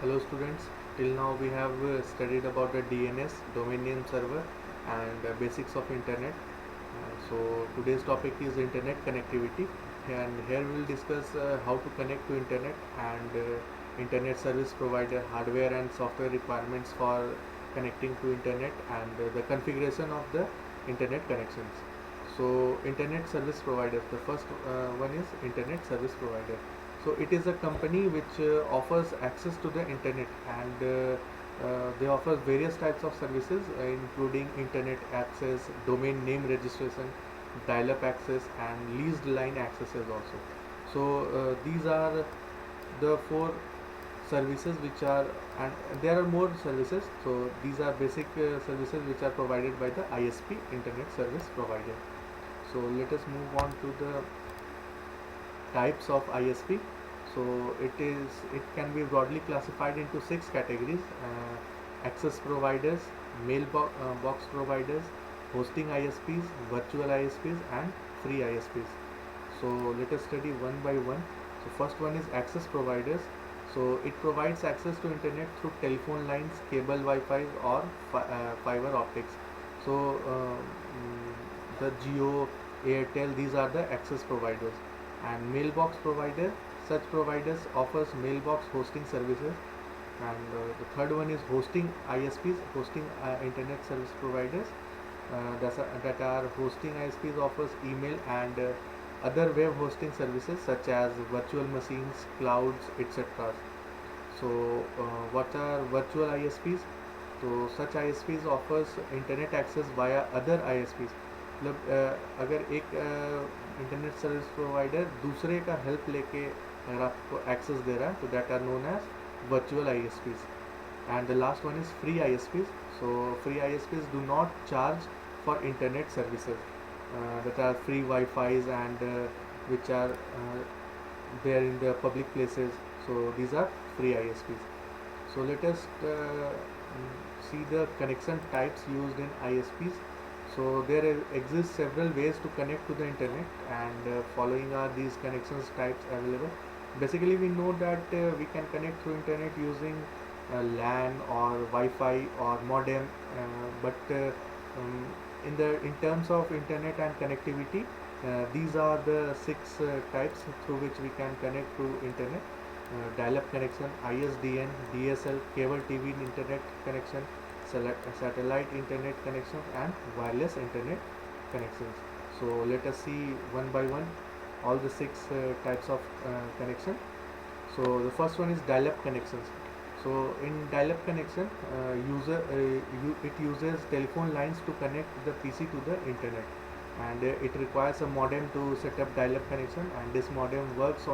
Hello students, till now we have studied about the DNS, domain name server, and basics of internet. So today's topic is internet connectivity, and here we will discuss how to connect to internet and internet service provider hardware and software requirements for connecting to internet and the configuration of the internet connections. So internet service providers, the first one is internet service provider. So it is a company which offers access to the internet, and they offer various types of services including internet access, domain name registration, dial-up access, and leased line accesses also. So these are the four services which are, and there are more services. So these are basic services which are provided by the ISP, internet service provider. So let us move on to the types of ISP. So it can be broadly classified into six categories: access providers, box providers, hosting ISPs, virtual ISPs, and free ISPs. So let us study one by one. So first one is access providers. So it provides access to internet through telephone lines, cable Wi-Fi, or fiber optics. So the Geo, Airtel, these are the access providers. And mailbox provider, such providers offers mailbox hosting services. And the third one is hosting ISPs, hosting internet service providers. That are hosting ISPs offers email and other web hosting services such as virtual machines, clouds, etc. So what are virtual ISPs? तो such ISPs offers internet access via other ISPs. मतलब अगर एक internet service provider दूसरे का help लेके अगर आपको access दे रहा है तो that are known as virtual ISPs. And the last one is free ISPs. So free ISPs do not charge for internet services that are free Wi-Fi's and which are there in the public places. So these are free ISPs. So let us see the connection types used in ISPs. So there exist several ways to connect to the internet, and following are these connections types available. Basically, we know that we can connect through internet using LAN or Wi-Fi or modem, but in terms of internet and connectivity, these are the six types through which we can connect to internet: dial-up connection, ISDN, DSL, cable TV internet connection, satellite internet connection, and wireless internet connections. So let us see one by one all the six types of connection. So the first one is dial-up connections. So in dial-up connection, it uses telephone lines to connect the PC to the internet, and it requires a modem to set up dial-up connection, and this modem works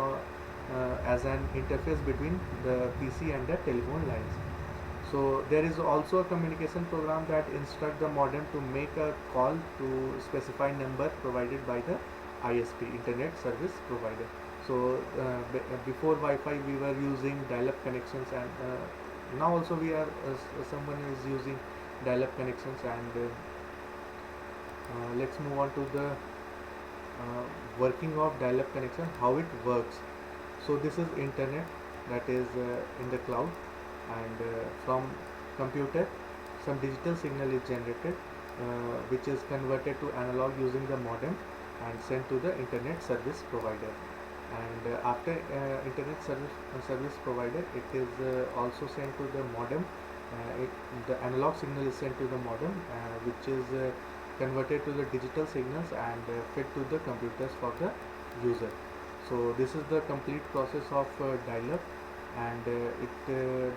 as an interface between the PC and the telephone lines. So there is also a communication program that instructs the modem to make a call to specified number provided by the ISP, internet service provider. So before Wi-Fi we were using dial-up connections, and now also we are someone is using dial-up connections. And let's move on to the working of dial-up connection, how it works. So this is internet that is in the cloud, and from computer some digital signal is generated which is converted to analog using the modem and sent to the internet service provider. And after internet service provider, it is also sent to the modem. The analog signal is sent to the modem, which is converted to the digital signals and fed to the computers for the user. So this is the complete process of dial-up, and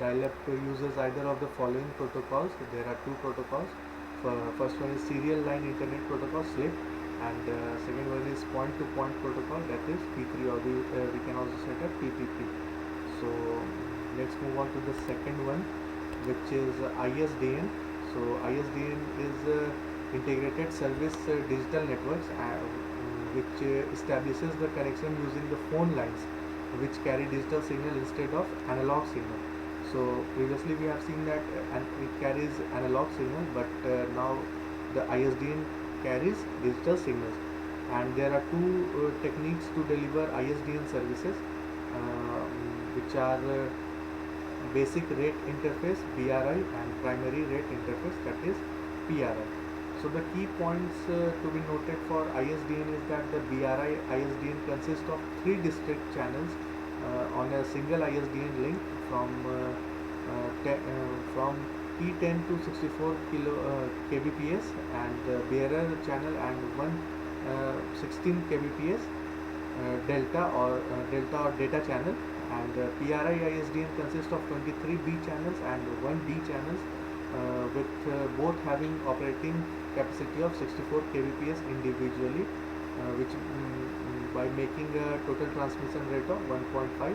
dial-up uses either of the following protocols. There are two protocols. First one is serial line internet protocol, SLIP, and second one is point-to-point protocol, that is P3, or we can also set up PPP. So let's move on to the second one, which is ISDN. So ISDN is integrated service digital networks, which establishes the connection using the phone lines which carry digital signal instead of analog signal. So previously we have seen that it carries analog signal, but now the ISDN carries digital signals. And there are two techniques to deliver ISDN services, which are basic rate interface BRI and primary rate interface, that is PRI. So the key points to be noted for ISDN is that the BRI ISDN consists of 3 distinct channels on a single ISDN link from T10 to 64 kbps, and the bearer channel, and one 16 kbps delta or data channel. And PRI ISDN consists of 23 B channels and 1 D channels, with both having operating capacity of 64 kbps individually, which by making a total transmission rate of 1.5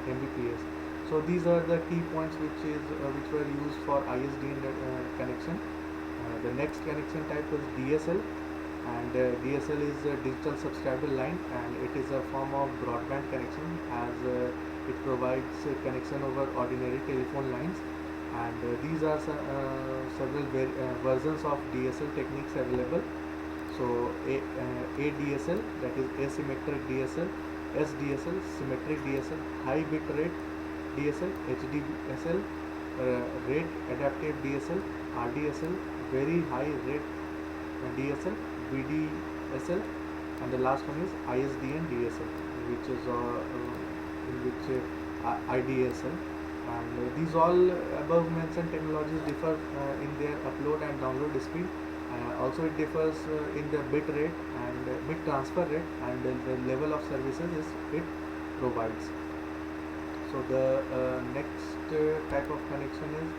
Mbps. So these are the key points which were used for ISDN connection. The next connection type is DSL, and DSL is a digital subscriber line, and it is a form of broadband connection, as it provides connection over ordinary telephone lines. And these are several versions of DSL techniques available. So ADSL, that is asymmetric DSL, SDSL, symmetric DSL, high bit rate DSL, HDSL, rate adaptive DSL, RDSL, very high rate DSL, VDSL, and the last one is ISDN DSL, which is IDSL. And these all above mentioned technologies differ in their upload and download speed. Also it differs in the bit rate and bit transfer rate, and the level of services it provides. So the next type of connection is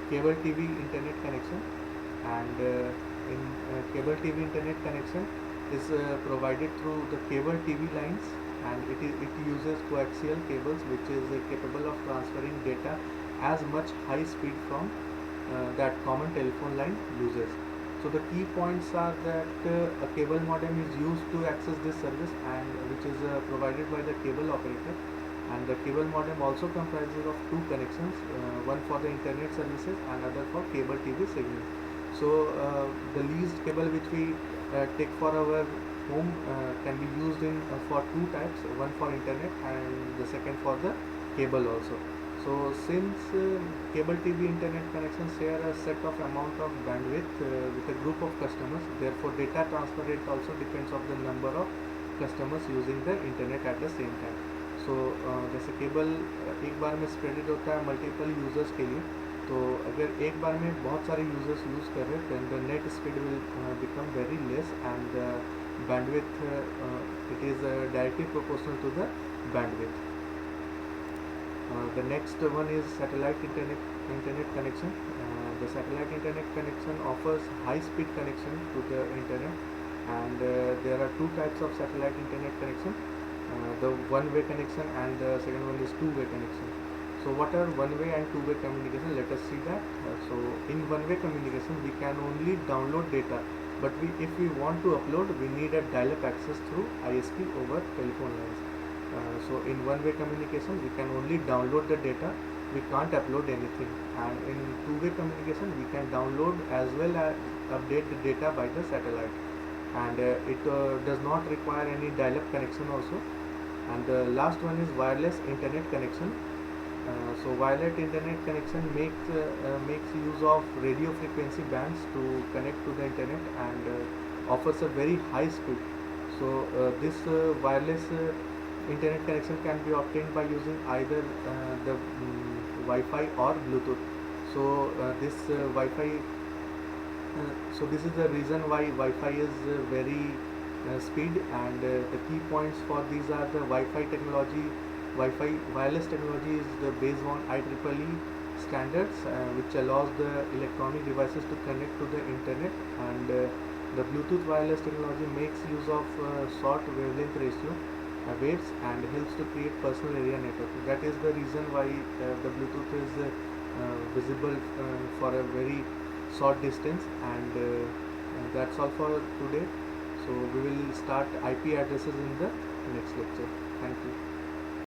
cable TV internet connection, and in cable TV internet connection is provided through the cable TV lines, and it uses coaxial cables, which is capable of transferring data as much high speed from that common telephone line uses. So the key points are that a cable modem is used to access this service, and which is provided by the cable operator. And the cable modem also comprises of 2 connections, one for the internet services and other for cable TV signals. So the leased cable which we take for our home can be used in for 2 types, one for internet and the second for the cable also. So since cable TV internet connections share a set of amount of bandwidth with a group of customers, therefore data transfer rate also depends on the number of customers using the internet at the same time. So जैसे cable एक बार में spreaded होता है multiple users के लिए, तो अगर एक बार में बहुत सारे यूज़र्स यूज़ कर रहे हैं, then the net speed will become very less, and the bandwidth it is directly proportional to the bandwidth. The next one is satellite internet connection. The satellite internet connection offers high speed connection to the internet, and there are 2 types of satellite internet connection. The one-way connection, and the second one is two-way connection. So what are one-way and two-way communication? Let us see that. So in one-way communication we can only download data, but if we want to upload, we need a dial-up access through ISP over telephone lines. So in one-way communication we can only download the data, we can't upload anything. And in two-way communication we can download as well as update the data by the satellite, and it does not require any dial-up connection also. And the last one is wireless internet connection. So wireless internet connection makes use of radio frequency bands to connect to the internet, and offers a very high speed. So this wireless internet connection can be obtained by using either the Wi-Fi or Bluetooth. So this Wi-Fi so this is the reason why Wi-Fi is very speed, and the key points for these are the Wi-Fi technology. Wi-Fi wireless technology is based on IEEE standards, which allows the electronic devices to connect to the internet, and the Bluetooth wireless technology makes use of short wavelength ratio waves and helps to create personal area network. That is the reason why the Bluetooth is visible for a very short distance, and that's all for today. So we will start IP addresses in the next lecture. Thank you.